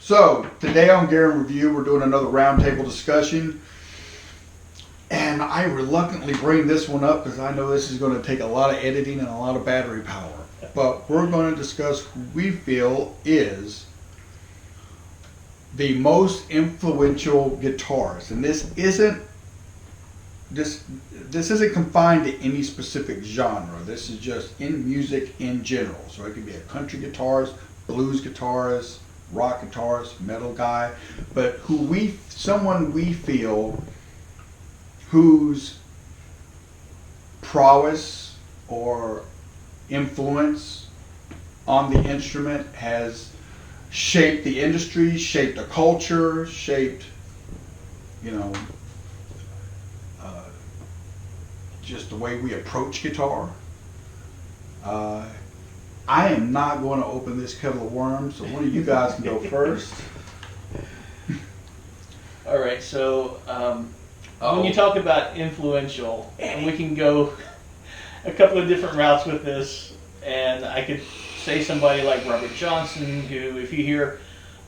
So, today on Gear and Review, we're doing another roundtable discussion. And I reluctantly bring this one up because I know this is going to take a lot of editing and a lot of battery power. But we're going to discuss who we feel is the most influential guitarist. And this isn't confined to any specific genre. This is just in music in general. So it could be a country guitarist, blues guitarist, rock guitarist, metal guy, but someone we feel whose prowess or influence on the instrument has shaped the industry, shaped the culture, shaped, just the way we approach guitar. I am not going to open this kettle of worms, so one of you guys can go first. All right, so when you talk about influential, we can go a couple of different routes with this, and I could say somebody like Robert Johnson, who, if you hear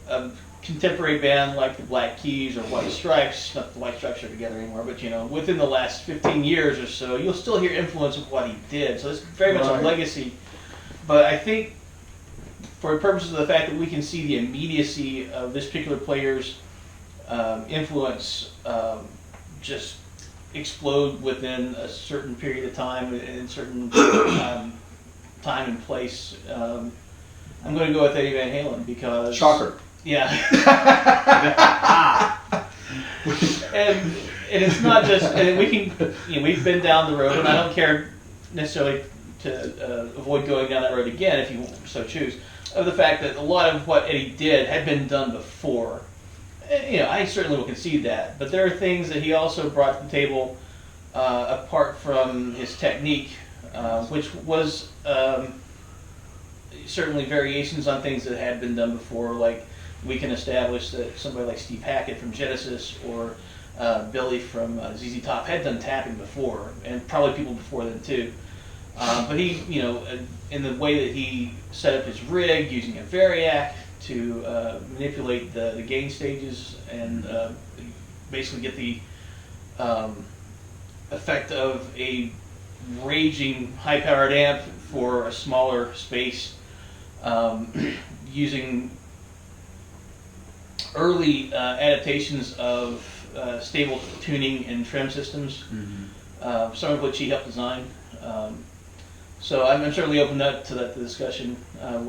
a contemporary band like the Black Keys or White Stripes, not the White Stripes are together anymore, but within the last 15 years or so, you'll still hear influence of what he did. So it's very much a legacy. But I think, for purposes of the fact that we can see the immediacy of this particular player's influence just explode within a certain period of time, in certain time and place, I'm going to go with Eddie Van Halen because... Shocker. Yeah. and it's not just... And we can... we've been down the road, and I don't care necessarily to avoid going down that road again, if you so choose, of the fact that a lot of what Eddie did had been done before. And, I certainly will concede that, but there are things that he also brought to the table apart from his technique, which was certainly variations on things that had been done before. Like we can establish that somebody like Steve Hackett from Genesis or Billy from ZZ Top had done tapping before, and probably people before them too. But he, in the way that he set up his rig using a variac to manipulate the gain stages and basically get the effect of a raging high-powered amp for a smaller space, using early adaptations of stable tuning and trim systems, some of which he helped design. So I'm certainly open up to that discussion. And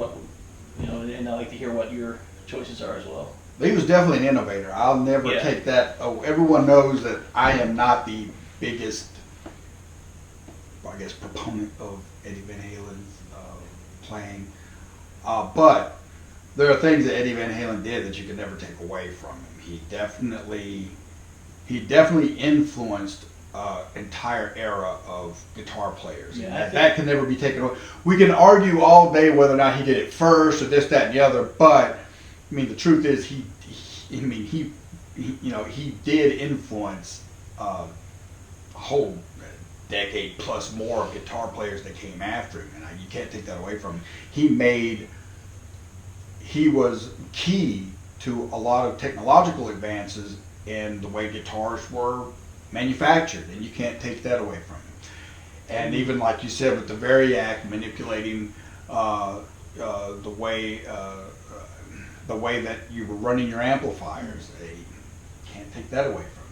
I'd like to hear what your choices are as well. He was definitely an innovator. I'll never take that. Oh, everyone knows that I am not the biggest, proponent of Eddie Van Halen's playing. But there are things that Eddie Van Halen did that you could never take away from him. He definitely influenced entire era of guitar players. Yeah, that can never be taken away. We can argue all day whether or not he did it first or this, that, and the other, but the truth is he did influence a whole decade plus more of guitar players that came after him, and you can't take that away from him. He was key to a lot of technological advances in the way guitars were manufactured, and you can't take that away from him. And even like you said with the variac, manipulating the way that you were running your amplifiers, you can't take that away from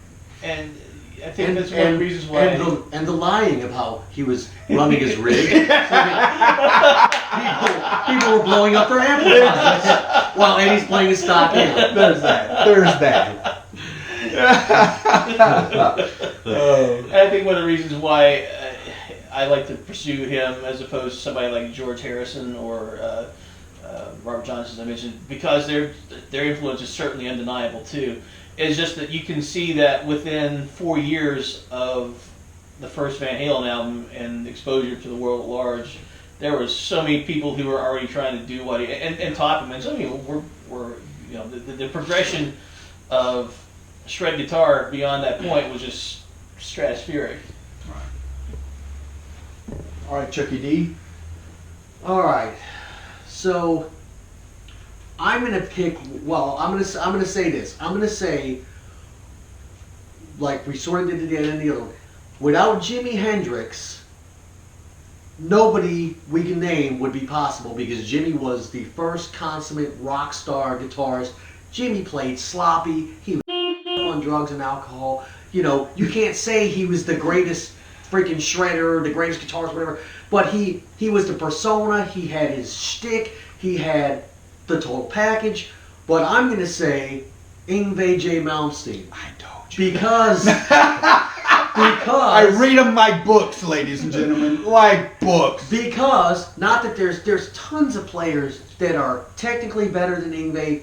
him. And I think that's one of the reasons why. And the lying of how he was running his rig. people were blowing up their amplifiers while Eddie's playing his stock amp. There's that. I think one of the reasons why I like to pursue him as opposed to somebody like George Harrison or Robert Johnson, as I mentioned, because their influence is certainly undeniable too. It's just that you can see that within 4 years of the first Van Halen album and exposure to the world at large, there were so many people who were already trying to do what he and top him, and some people were the progression of shred guitar beyond that point was just stratospheric. All right, Chucky D. All right, so I'm gonna pick. Well, I'm gonna say this. I'm gonna say, like we sort of did at the end of the other one. Without Jimi Hendrix, nobody we can name would be possible because Jimmy was the first consummate rock star guitarist. Jimmy played sloppy. He was on drugs and alcohol. You know, you can't say he was the greatest freaking shredder, the greatest guitarist, whatever. But he was the persona. He had his shtick. He had the total package. But I'm gonna say Yngwie J. Malmsteen. I told you. Because I read them like books, ladies and gentlemen, like books. Because not that there's tons of players that are technically better than Yngwie,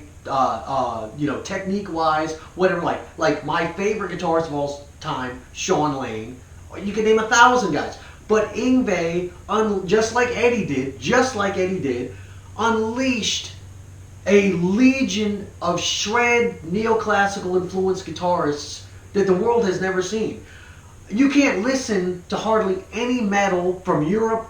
you know, technique wise, whatever. Like my favorite guitarist of all time, Sean Lane. You can name 1,000 guys, but Yngwie, just like Eddie did, unleashed a legion of shred neoclassical influenced guitarists that the world has never seen. You can't listen to hardly any metal from Europe,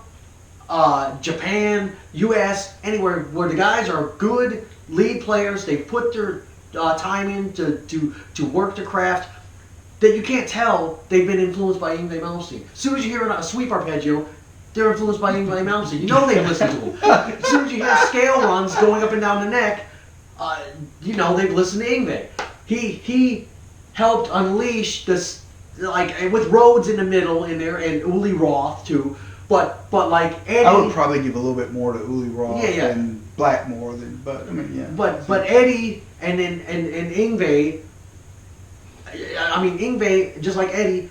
Japan, U.S., anywhere where the guys are good lead players. They put their time in to work their craft. That you can't tell they've been influenced by Yngwie Malmsteen. As soon as you hear a sweep arpeggio, they're influenced by Yngwie Malmsteen. You know they've listened to him. As soon as you hear scale runs going up and down the neck, you know they've listened to Yngwie. He helped unleash this, like with Rhodes in the middle in there and Uli Roth too. But like Eddie, I would probably give a little bit more to Uli Roth Yeah. and Blackmore than, but I mean, yeah. But Eddie and Yngwie. I mean, Yngwie, just like Eddie,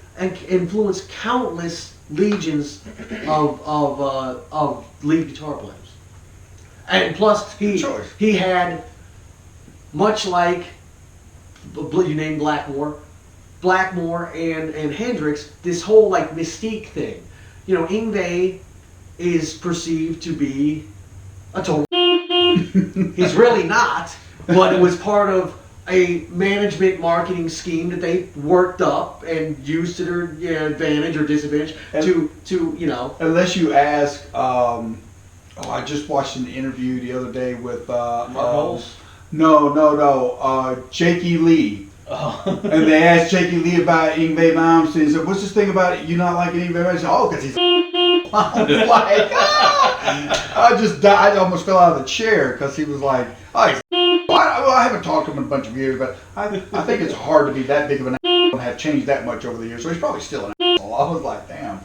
influenced countless legions of lead guitar players. And plus, he had, much like you named Blackmore and Hendrix, this whole like mystique thing. You know, Yngwie is perceived to be a total. He's really not, but it was part of a management marketing scheme that they worked up and used to their advantage or disadvantage to you know. Unless you ask, I just watched an interview the other day with Jakey Lee. Oh. And they asked Jakey Lee about Yngwie Malmsteen. He said, "What's this thing about it? You not liking Yngwie Malmsteen?" "Oh, because he's." I was like, I just died. I almost fell out of the chair because he was like, "Oh, he's." I haven't talked to him in a bunch of years, but I think it's hard to be that big of an asshole and have changed that much over the years. So he's probably still an asshole. I was like, damn.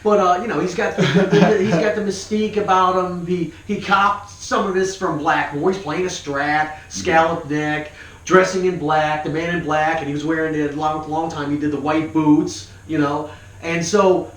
But you know, he's got the mystique about him. He copped some of this from Blackmore. He's playing a Strat, scalloped neck, dressing in black, the man in black, and he was wearing it a long time. He did the white boots, you know, and so,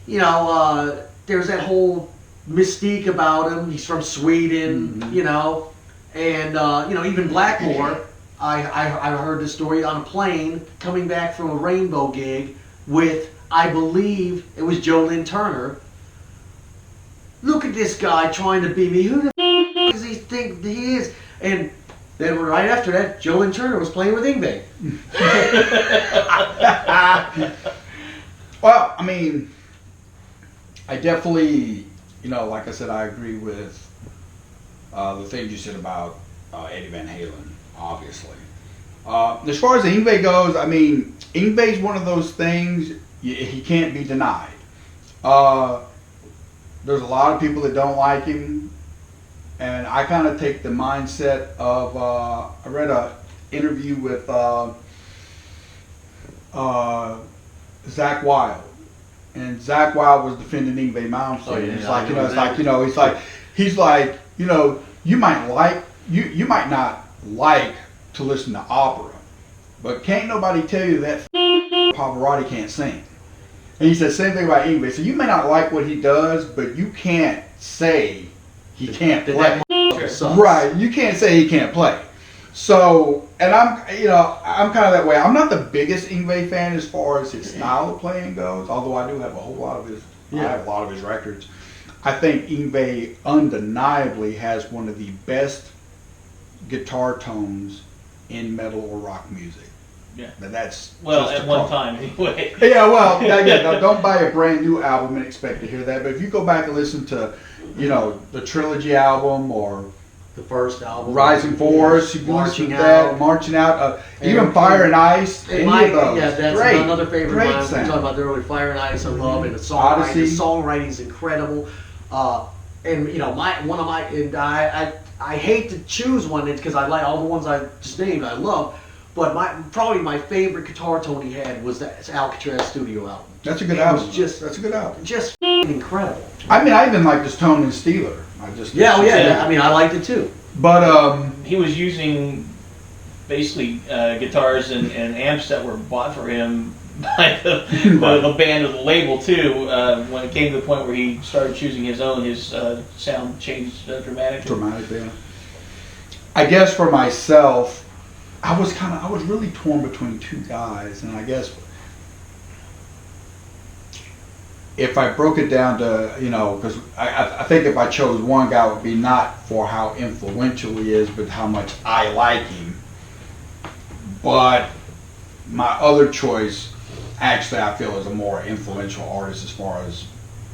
you know, there's that whole mystique about him. He's from Sweden, you know. And, you know, even Blackmore, I heard the story on a plane coming back from a Rainbow gig with, I believe, it was Joe Lynn Turner. Look at this guy trying to be me. Who the f*** does he think he is? And then right after that, Joe Lynn Turner was playing with Yngwie. Well, I mean, I definitely, you know, like I said, I agree with the things you said about Eddie Van Halen, obviously. As far as Yngwie goes, I mean, Yngwie's one of those things, he can't be denied. There's a lot of people that don't like him, and I kind of take the mindset of, I read an interview with Zakk Wylde, and Zakk Wylde was defending Yngwie Malmsteen. Oh, yeah, He's like, you know, he's like, you know, you might not like to listen to opera, but can't nobody tell you that Pavarotti can't sing. And he said the same thing about Yngwie. So you may not like what he does, but you can't say he can't play. Right, you can't say he can't play. So, and I'm kind of that way. I'm not the biggest Yngwie fan as far as his style of playing goes, although I do have a whole lot of his. I have a lot of his records. I think Yngwie undeniably has one of the best guitar tones in metal or rock music. Yeah. But that's at one time anyway. Yeah, well, don't buy a brand new album and expect to hear that. But if you go back and listen to, you know, the Trilogy album or The first album, Rising Force, Marching Out, Marching Out, And- even Fire and Ice. Any of those. Yeah, that's great, another favorite great of mine. We sound. talked about the early Fire and Ice. I love, and the Odyssey. songwriting is incredible. And you know, I hate to choose one because I like all the ones I just named. I love, but probably my favorite guitar tone he had was that Alcatraz studio album. That's a good It album. was just That's a good album. just incredible. I mean, I even like this tone in Steeler. Yeah. I mean, I liked it too. But He was using basically guitars and amps that were bought for him by the band or the label too. When it came to the point where he started choosing his own, his sound changed dramatically. Yeah. I guess for myself, I was really torn between two guys, and I guess if I broke it down to, because I think if I chose one guy, it would be not for how influential he is, but how much I like him. But my other choice, actually, I feel is a more influential artist as far as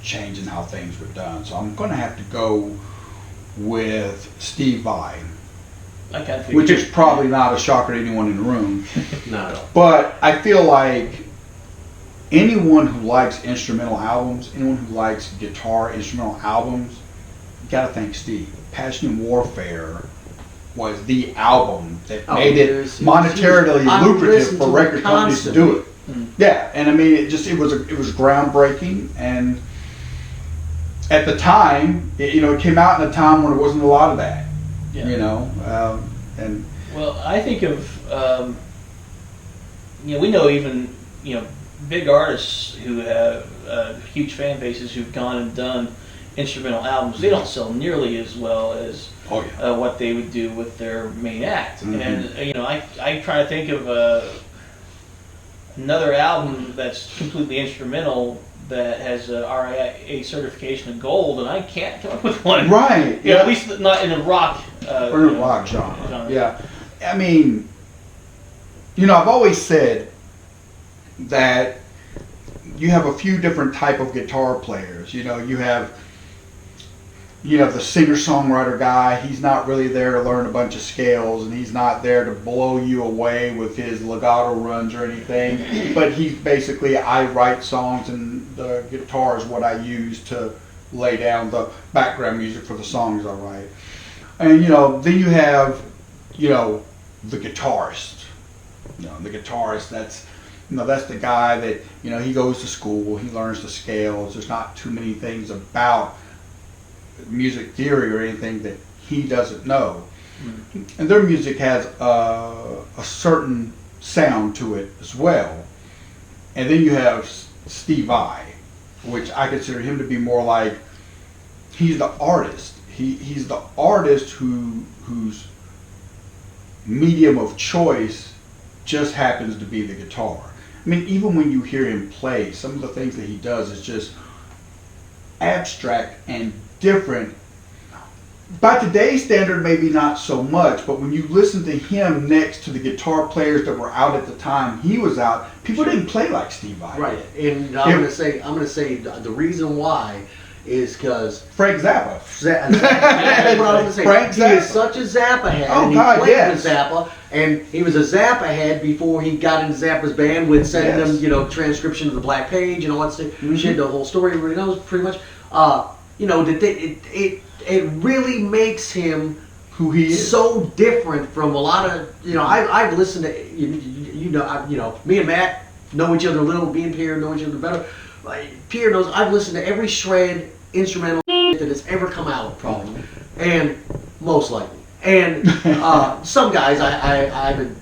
changing how things were done. So I'm going to have to go with Steve Vai, which is probably not a shocker to anyone in the room. Not at all. But I feel like anyone who likes instrumental albums, anyone who likes guitar instrumental albums, you got to thank Steve. Passion and Warfare was the album that made it monetarily lucrative for record companies to do it. Yeah, and I mean, it was groundbreaking, and at the time, it came out in a time when there wasn't a lot of that. Yeah. And well, I think of we know even big artists who have huge fan bases who've gone and done instrumental albums. They don't sell nearly as well as what they would do with their main act. Mm-hmm. And I try to think of another album that's completely instrumental that has a RIA certification of gold, and I can't come up with one. Right. Yeah. At least not in the rock. Or in the rock genre. Yeah. I mean, I've always said that you have a few different type of guitar players. You have the singer-songwriter guy. He's not really there to learn a bunch of scales, and he's not there to blow you away with his legato runs or anything. But he's basically, I write songs, and the guitar is what I use to lay down the background music for the songs I write. And then you have the guitarist. The guitarist that's the guy that he goes to school, he learns the scales. There's not too many things about music theory or anything that he doesn't know. Mm-hmm. And their music has a certain sound to it as well. And then you have Steve Vai, which I consider him to be more like, he's the artist. He's the artist whose medium of choice just happens to be the guitar. I mean, even when you hear him play, some of the things that he does is just abstract and different. By today's standard, maybe not so much, but when you listen to him next to the guitar players that were out at the time he was out, people didn't play like Steve Vai. Right, and I'm gonna say the reason why is because Frank Zappa. That's what I was gonna say. Frank He Zappa is such a Zappa head. Oh, and he God, played yes. with Zappa, and he was a Zappa head before he got into Zappa's band with sending them, transcription of the Black Page and all that stuff. Shit, the whole story everybody knows pretty much. It really makes him who he is. So different from a lot of I've listened to me and Matt know each other a little. Me and Pierre know each other better. Like Pierre knows I've listened to every shred instrumental that has ever come out probably, and most likely, and some guys I haven't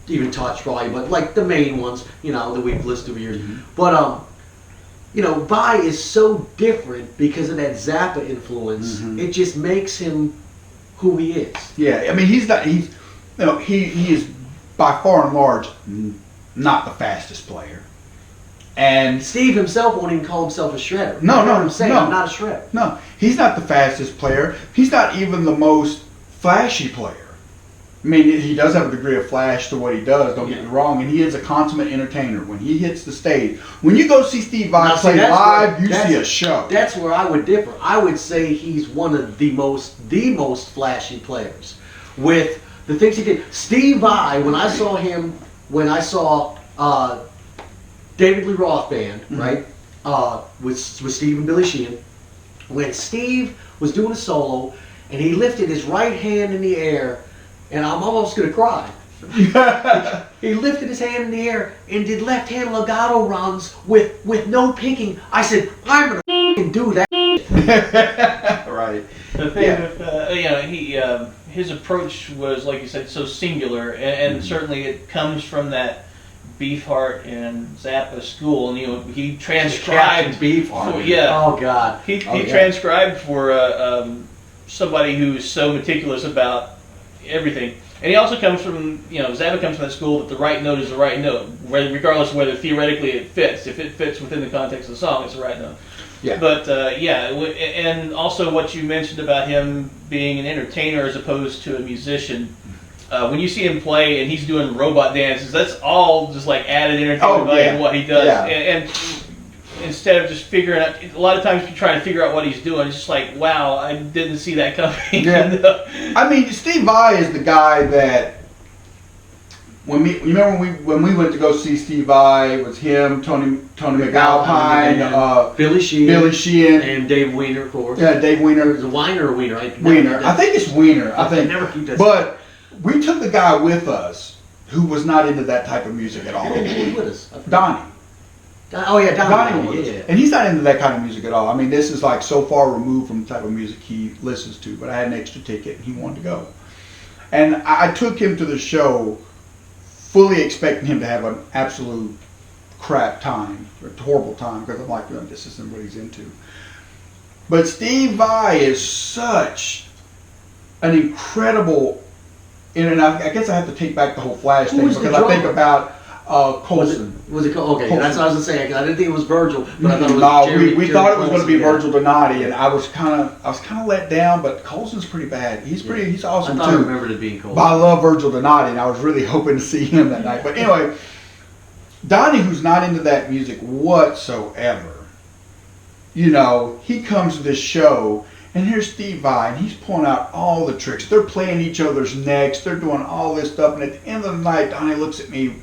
even touched probably, but like the main ones that we've listened to for years. Mm-hmm. But Vai is so different because of that Zappa influence. Mm-hmm. It just makes him who he is. Yeah, I mean he is by far and large not the fastest player. And Steve himself won't even call himself a shredder. No, I'm saying I'm not a shredder. No, he's not the fastest player. He's not even the most flashy player. I mean, he does have a degree of flash to what he does, don't get me wrong, and he is a consummate entertainer. When he hits the stage, when you go see Steve Vai play live, you see a show. That's where I would differ. I would say he's one of the most flashy players. With the things he did. Steve Vai, when I saw David Lee Roth Band, right, with Steve and Billy Sheehan, when Steve was doing a solo, and he lifted his right hand in the air, and I'm almost going to cry. He lifted his hand in the air and did left hand legato runs with no picking. I said, I'm going to do that. Right. The thing with, his approach was, like you said, so singular, and certainly it comes from that Beefheart and Zappa school, and he transcribed Beefheart. Oh God. He transcribed for somebody who's so meticulous about everything, and he also comes from Zappa comes from that school that the right note is the right note, regardless of whether theoretically it fits. If it fits within the context of the song, it's the right note. Yeah. But and also what you mentioned about him being an entertainer as opposed to a musician. When you see him play and he's doing robot dances, that's all just like added entertainment value in what he does. Yeah. And instead of just figuring out, a lot of times you try to figure out what he's doing, it's just like, wow, I didn't see that coming. Yeah. I mean, Steve Vai is the guy that when we went to go see Steve Vai, it was him, Tony McAlpine, Billy Sheehan, and Dave Weiner, of course. Yeah, Dave Weiner. Is it Weiner or Weiner? Weiner. I think it's Weiner. I think. Never keep that. But we took the guy with us who was not into that type of music at all. Who was with us? Donnie. Oh yeah, Donnie was. Yeah. And he's not into that kind of music at all. I mean, this is like so far removed from the type of music he listens to. But I had an extra ticket and he wanted to go. And I took him to the show fully expecting him to have an absolute crap time, or horrible time, because I'm like, this isn't what he's into. But Steve Vai is such an incredible, and I guess I have to take back the whole Flash thing, because I think about Colson. Was it okay? Colson. That's what I was going to say. I didn't think it was Virgil, but I thought it was Jerry. We thought it was going to be Virgil Donati, and I was kind of let down. But Colson's pretty bad. He's awesome too. I remembered it being Colson. But I love Virgil Donati, and I was really hoping to see him that night. But anyway, Donnie, who's not into that music whatsoever, he comes to this show. And here's Steve Vai, and he's pulling out all the tricks. They're playing each other's necks. They're doing all this stuff. And at the end of the night, Donnie looks at me,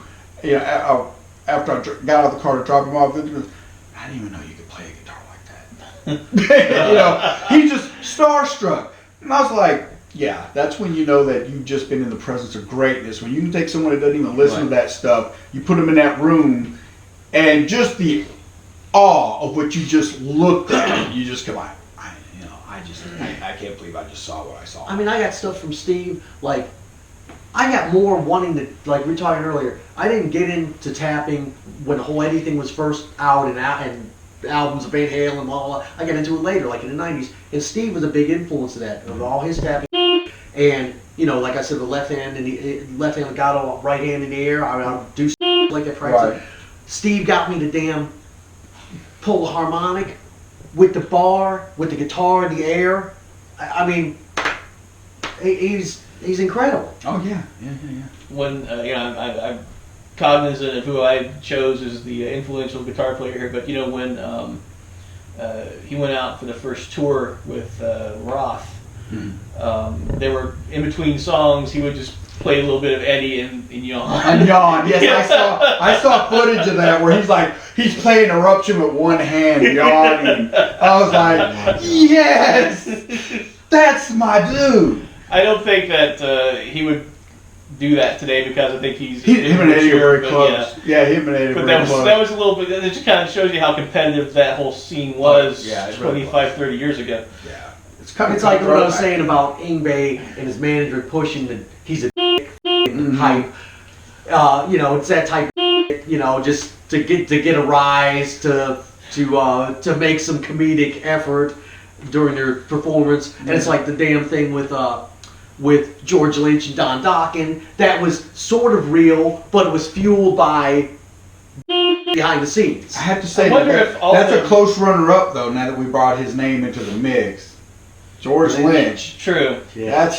after I got out of the car to drop him off. I didn't even know you could play a guitar like that. He's just starstruck. And I was like, yeah, that's when you know that you've just been in the presence of greatness. When you can take someone that doesn't even listen to that stuff, you put them in that room, and just the awe of what you just looked at, you just come out. I can't believe I just saw what I saw. I mean, I got stuff from Steve, like, I got more wanting to, like we were talking earlier, I didn't get into tapping when the whole Eddie thing was first out and albums of Van Halen and blah, blah, blah. I got into it later, like in the 90s, and Steve was a big influence of that, of all his tapping. And, like I said, the left hand legato, right hand in the air, I would do like that practice. Right. Steve got me to damn pull the harmonic with the bar, with the guitar in the air. I mean, he's incredible. Oh yeah. When I'm cognizant of who I chose as the influential guitar player here, but when he went out for the first tour with Roth, they were in between songs. He would just play a little bit of Eddie and yawn. And yawn. Yes, I saw footage of that where he's playing Eruption with one hand, yawning. I was like, yes, that's my dude. I don't think that he would do that today, because I think him and Eddie are very close. Yeah, him and Eddie are very close. That was a little bit. It just kind of shows you how competitive that whole scene was 30 years ago. Yeah. It's like what I was saying about Yngwie and his manager pushing he's a hype. It's that type of just to get a rise, to make some comedic effort during their performance. And it's like the damn thing with George Lynch and Don Dokken. That was sort of real, but it was fueled by behind the scenes. I have to say that's a close runner-up, though, now that we brought his name into the mix. George Lynch. True. Yeah.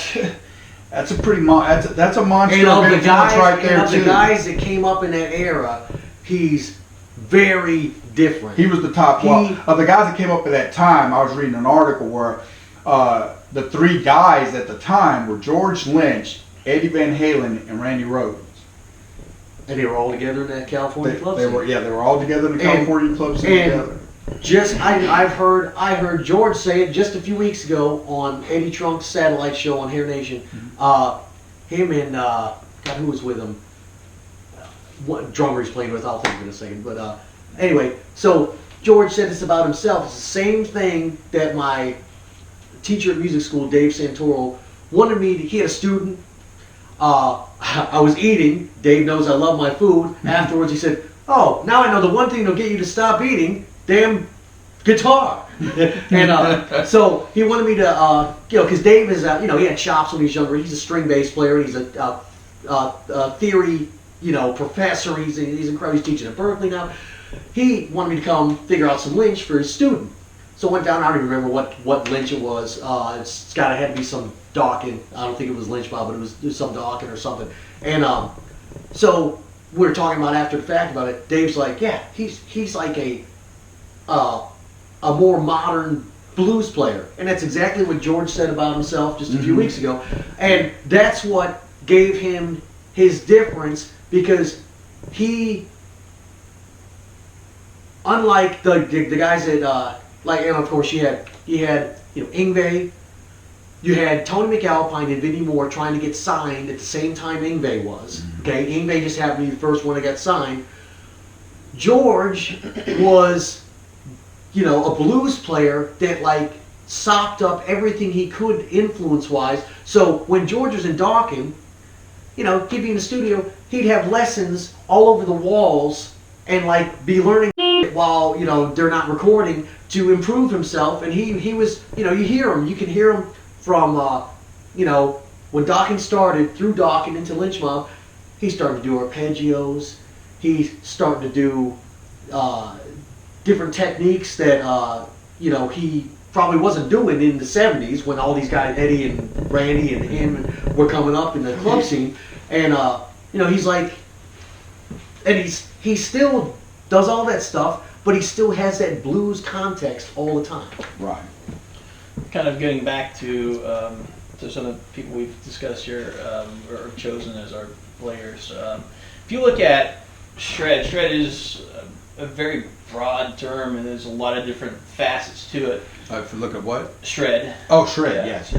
That's a pretty that's a monster And of the influence guys, right there and of too. the guys that came up in that era, he's very different. He was the top. Of the guys that came up at that time, I was reading an article where the three guys at the time were George Lynch, Eddie Van Halen, and Randy Rhoads. And they were all together in that California club scene. They were all together in the California club scene together. I heard George say it just a few weeks ago on Eddie Trunk's satellite show on Hair Nation. Him and God, who was with him? What drummer he's playing with? I'll think of it in a second. But anyway, so George said this about himself. It's the same thing that my teacher at music school, Dave Santoro, wanted me to. He had a student. I was eating. Dave knows I love my food. Afterwards, he said, "Oh, now I know the one thing that'll get you to stop eating. Damn guitar." And so he wanted me to, because Dave is, he had chops when he was younger. He's a string bass player. He's a theory, professor. He's incredible. He's teaching at Berkeley now. He wanted me to come figure out some Lynch for his student. So I went down. I don't even remember what Lynch it was. It had to be some Dawkins. I don't think it was Lynch, Bob, but it was some Dawkins or something. And so we were talking about after the fact about it. Dave's like, yeah, he's like a more modern blues player, and that's exactly what George said about himself just a few weeks ago, and that's what gave him his difference, because he, unlike the guys that and of course you had Yngwie, you had Tony McAlpine and Vinnie Moore trying to get signed at the same time Yngwie was. Okay, Yngwie just happened to be the first one that got signed. George was a blues player that sopped up everything he could influence-wise. So when George was in Dawkins, he'd be in the studio, he'd have lessons all over the walls and be learning while they're not recording to improve himself. And he was you can hear him from when Dawkins started, through Dawkins into Lynch Mob. He started to do arpeggios. He started to do different techniques that he probably wasn't doing in the 70s when all these guys, Eddie and Randy and him, were coming up in the club scene. And he's like, and he still does all that stuff, but he still has that blues context all the time. Right. Kind of getting back to some of the people we've discussed here or chosen as our players. If you look at shred is a very broad term, and there's a lot of different facets to it. If you look at what? Shred. Oh, shred. Yeah. Yes.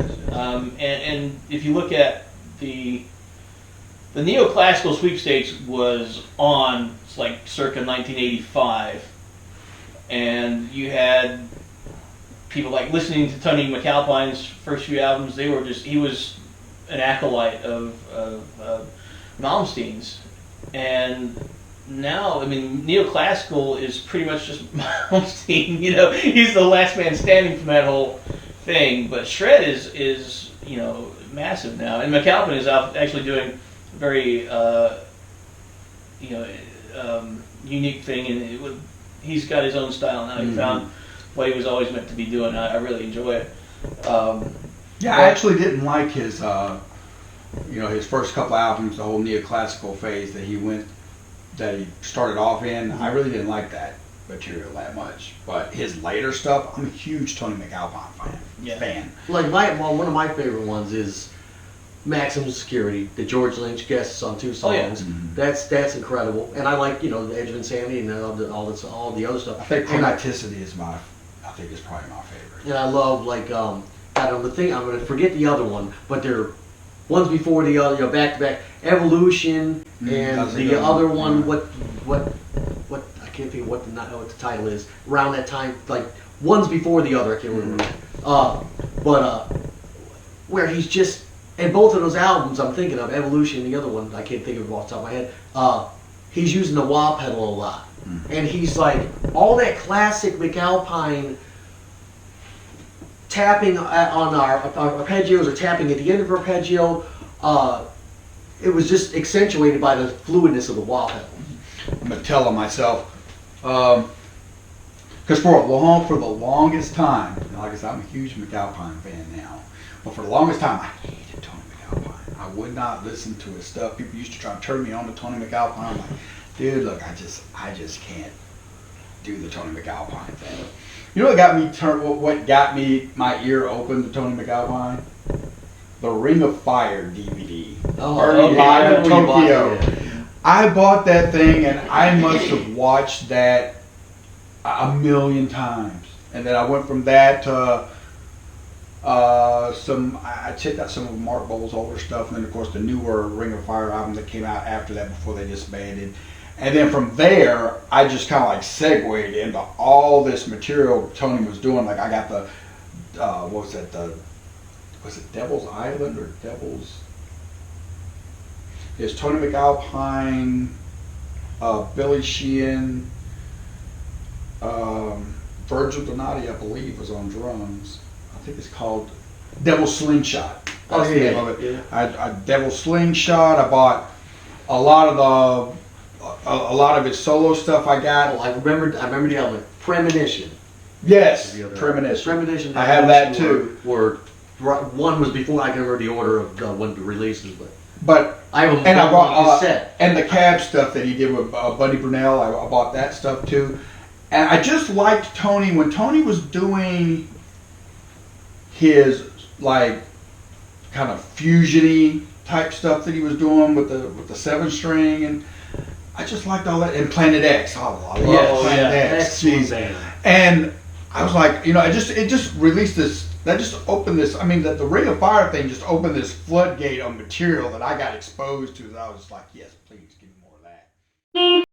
And if you look at the neoclassical sweepstakes was on circa 1985, and you had people listening to Tony McAlpine's first few albums. He was an acolyte of Malmsteen's, and now, neoclassical is pretty much just Malmsteen. He's the last man standing from that whole thing. But shred is massive now, and McAlpine is actually doing a very unique thing, and he's got his own style now. He found what he was always meant to be doing. I really enjoy it. I actually didn't like his his first couple albums, the whole neoclassical phase that he started off in. I really didn't like that material that much. But his later stuff, I'm a huge Tony McAlpine fan. One of my favorite ones is Maximum Security, the George Lynch guests on 2 songs. Oh, yeah. That's incredible. And I like the Edge of Insanity and all the other stuff. I think Chronicity is probably my favorite. And I love the thing, I'm going to forget the other one, but they're ones before the other, back to back. Evolution and the other one, what I can't think of what the title is. Around that time, ones before the other, I can't remember. Where he's just, and both of those albums I'm thinking of, Evolution and the other one, I can't think of it off the top of my head. He's using the wah pedal a lot, and he's all that classic McAlpine tapping on our arpeggios or tapping at the end of arpeggio. It was just accentuated by the fluidness of the wah pedal. I'm gonna tell him myself, because for the longest time, like I said, I'm a huge McAlpine fan now, but for the longest time I hated Tony McAlpine. would not listen to his stuff. People used to try to turn me on to Tony McAlpine. I'm like, dude, look, I just can't do the Tony McAlpine thing. You know what got me my ear open to Tony McAlpine? The Ring of Fire DVD. Oh, Live in Tokyo. Yeah. I bought that thing and I must have watched that a million times. And then I went from that to I checked out some of Mark Bowles' older stuff, and then of course the newer Ring of Fire album that came out after that before they disbanded. And then from there, I just kind of like segued into all this material Tony was doing. Like I got the, was it Devil's Island or Devil's? It's Tony McAlpine, Billy Sheehan, Virgil Donati, I believe, was on drums. I think it's called Devil's Slingshot. That's the name of it. Yeah. I Devil's Slingshot. I bought a lot of his solo stuff. I got. Oh, I remember the album Premonition. Yes, Premonition. I have that too. One was before I can remember the order of when the releases, but I have and I bought and the Cab stuff that he did with Buddy Brunel. I bought that stuff too, and I just liked Tony when Tony was doing his like kind of fusiony type stuff that he was doing with the 7-string, and I just liked all that. And Planet X, Planet X, and I was like, it just released this. That just opened this. I mean, the Ring of Fire thing just opened this floodgate of material that I got exposed to. That I was like, yes, please give me more of that.